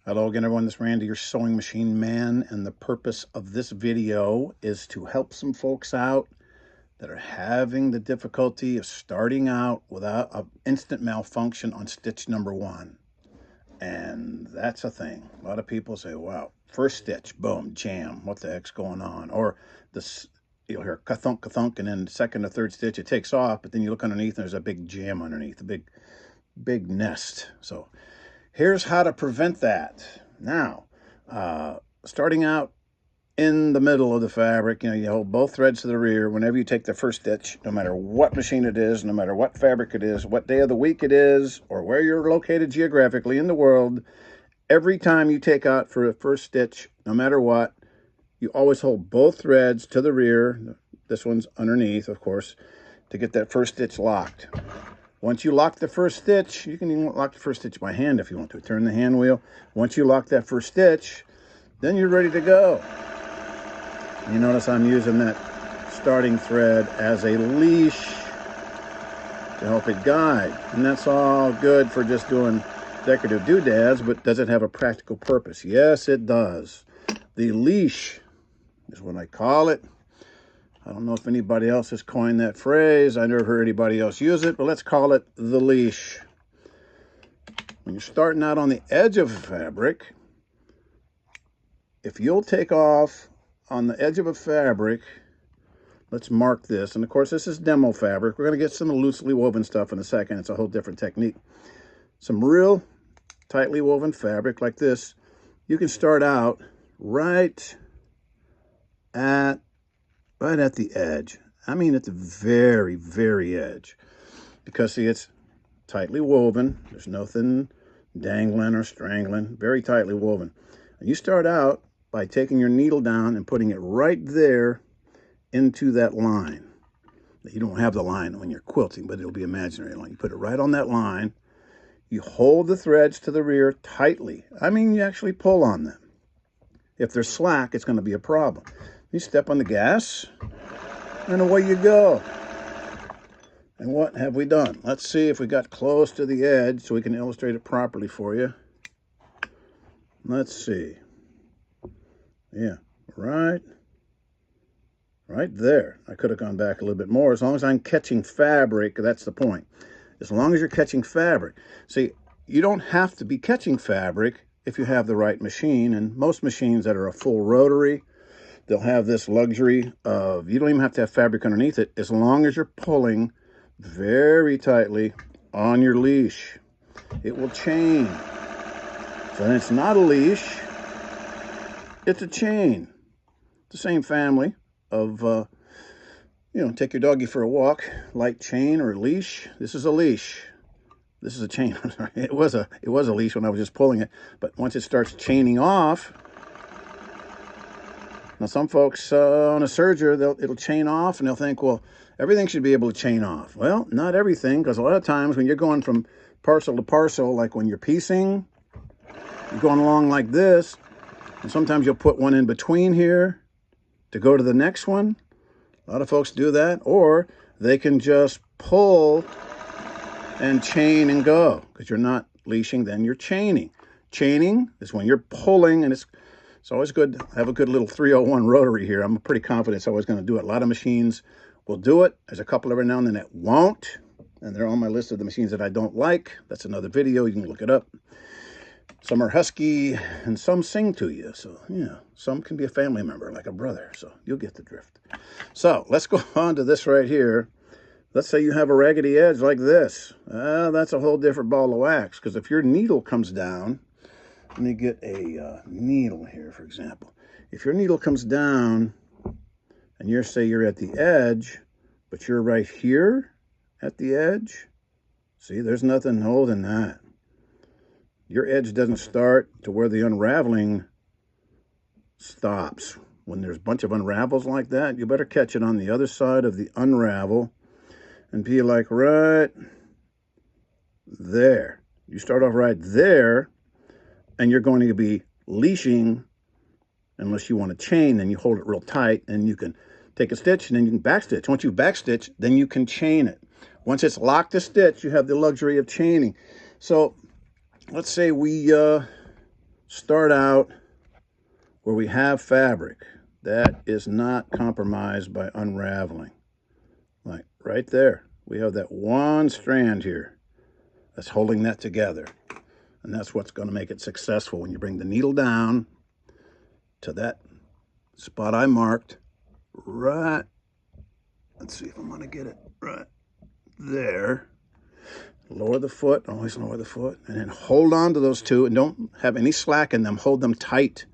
Hello again, everyone. This is Randy, your sewing machine man, and the purpose of this video is to help some folks out that are having the difficulty of starting out without an instant malfunction on stitch number 1. And that's a thing. A lot of people say, wow, first stitch, boom, jam, what the heck's going on? Or this, you'll hear ka-thunk, ka-thunk, and then second or third stitch, it takes off, but then you look underneath and there's a big jam underneath, a big nest. So here's how to prevent that. Now, starting out in the middle of the fabric, you hold both threads to the rear whenever you take the first stitch, no matter what machine it is, no matter what fabric it is, what day of the week it is, or where you're located geographically in the world. Every time you take out for a first stitch, no matter what, you always hold both threads to the rear. This one's underneath, of course, to get that first stitch locked. Once you lock the first stitch, you can even lock the first stitch by hand if you want to. Turn the hand wheel. Once you lock that first stitch, then you're ready to go. You notice I'm using that starting thread as a leash to help it guide. And that's all good for just doing decorative doodads, but does it have a practical purpose? Yes, it does. The leash is what I call it. I don't know if anybody else has coined that phrase. I never heard anybody else use it, but let's call it the leash. When you're starting out on the edge of a fabric, if you'll take off on the edge of a fabric, let's mark this. And of course, this is demo fabric. We're going to get some loosely woven stuff in a second. It's a whole different technique. Some real tightly woven fabric like this, you can start out right at the edge. I mean at the very, very edge. Because see, it's tightly woven. There's nothing dangling or strangling. Very tightly woven. And you start out by taking your needle down and putting it right there into that line. You don't have the line when you're quilting, but it'll be imaginary line. You put it right on that line. You hold the threads to the rear tightly. I mean, you actually pull on them. If they're slack, it's going to be a problem. You step on the gas, and away you go. And what have we done? Let's see if we got close to the edge so we can illustrate it properly for you. Let's see. Yeah, right there. I could have gone back a little bit more. As long as I'm catching fabric, that's the point. As long as you're catching fabric. See, you don't have to be catching fabric if you have the right machine. And most machines that are a full rotary, they'll have this luxury of, you don't even have to have fabric underneath it, as long as you're pulling very tightly on your leash. It will chain. So then it's not a leash, it's a chain. The same family of, take your doggy for a walk, light chain or a leash. This is a leash. This is a chain. I'm sorry. It was a leash when I was just pulling it, but once it starts chaining off. Now, some folks on a serger, it'll chain off, and they'll think, well, everything should be able to chain off. Well, not everything, because a lot of times when you're going from parcel to parcel, like when you're piecing, you're going along like this, and sometimes you'll put one in between here to go to the next one. A lot of folks do that, or they can just pull and chain and go, because you're not leashing, then you're chaining. Chaining is when you're pulling, and it's always good. I have a good little 301 rotary here. I'm pretty confident it's always going to do it. A lot of machines will do it. There's a couple every now and then that won't. And they're on my list of the machines that I don't like. That's another video. You can look it up. Some are husky and some sing to you. So, some can be a family member, like a brother. So you'll get the drift. So let's go on to this right here. Let's say you have a raggedy edge like this. That's a whole different ball of wax. Because if your needle comes down, let me get a needle here, for example. If your needle comes down and you're at the edge, but you're right here at the edge, see, there's nothing holding that. Your edge doesn't start to where the unraveling stops. When there's a bunch of unravels like that, you better catch it on the other side of the unravel and be like right there. You start off right there, and you're going to be leashing, unless you want to chain, then you hold it real tight, and you can take a stitch, and then you can backstitch. Once you backstitch, then you can chain it. Once it's locked to stitch, you have the luxury of chaining. So let's say we start out where we have fabric that is not compromised by unraveling. Like right there, we have that one strand here that's holding that together. And that's what's going to make it successful when you bring the needle down to that spot I marked. Right, let's see if I'm going to get it right there. Lower the foot, always lower the foot, and then hold on to those two and don't have any slack in them. Hold them tight.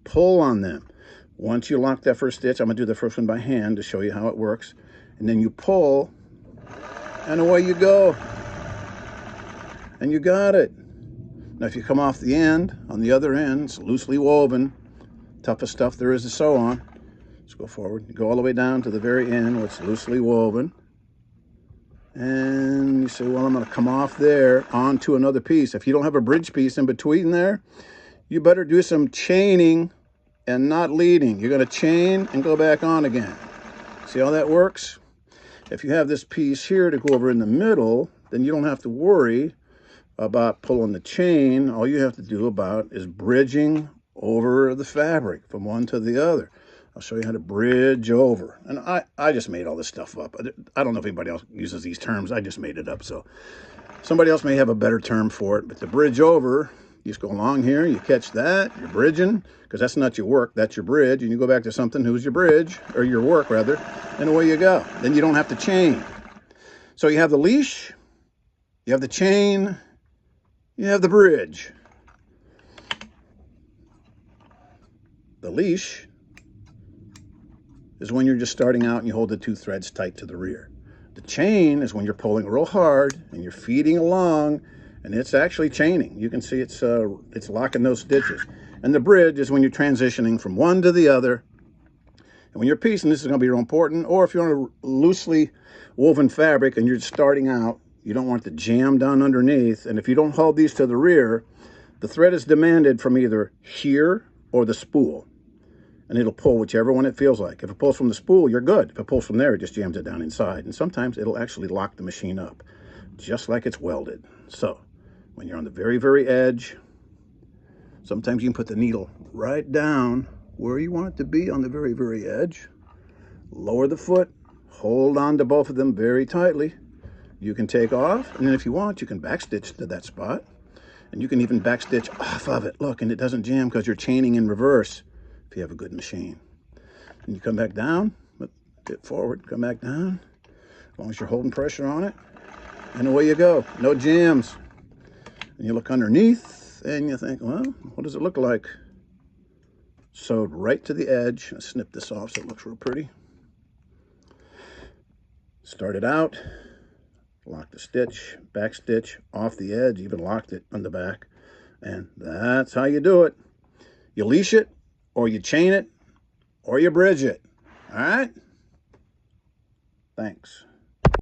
Pull on them. Once you lock that first stitch, I'm going to do the first one by hand to show you how it works. And then you pull, and away you go. And you got it. Now, if you come off the end, on the other end, it's loosely woven, toughest stuff there is to sew on. Let's go forward. Go all the way down to the very end where it's loosely woven. And you say, well, I'm going to come off there onto another piece. If you don't have a bridge piece in between there, you better do some chaining and not leading. You're going to chain and go back on again. See how that works? If you have this piece here to go over in the middle, then you don't have to worry about pulling the chain. All you have to do about is bridging over the fabric from one to the other. I'll show you how to bridge over. And I just made all this stuff up. I don't know if anybody else uses these terms. I just made it up. So somebody else may have a better term for it. But the bridge over, you just go along here, you catch that, you're bridging, because that's not your work, that's your bridge. And you go back to something who's your bridge, or your work rather, and away you go. Then you don't have to chain. So you have the leash, you have the chain, you have the bridge. The leash is when you're just starting out and you hold the two threads tight to the rear. The chain is when you're pulling real hard and you're feeding along, and it's actually chaining. You can see it's locking those stitches. And the bridge is when you're transitioning from one to the other. And when you're piecing, this is going to be real important. Or if you're on a loosely woven fabric and you're starting out, you don't want it to jam down underneath. And if you don't hold these to the rear, the thread is demanded from either here or the spool. And it'll pull whichever one it feels like. If it pulls from the spool, you're good. If it pulls from there, it just jams it down inside. And sometimes it'll actually lock the machine up, just like it's welded. So when you're on the very, very edge, sometimes you can put the needle right down where you want it to be on the very, very edge. Lower the foot, hold on to both of them very tightly. You can take off, and then if you want, you can backstitch to that spot. And you can even backstitch off of it. Look, and it doesn't jam because you're chaining in reverse if you have a good machine. And you come back down, get forward, come back down, as long as you're holding pressure on it, and away you go. No jams. And you look underneath, and you think, well, what does it look like? Sewed right to the edge. I'll snip this off so it looks real pretty. Start it out. Lock the stitch, back stitch off the edge, even locked it on the back. And that's how you do it. You leash it, or you chain it, or you bridge it. All right? Thanks.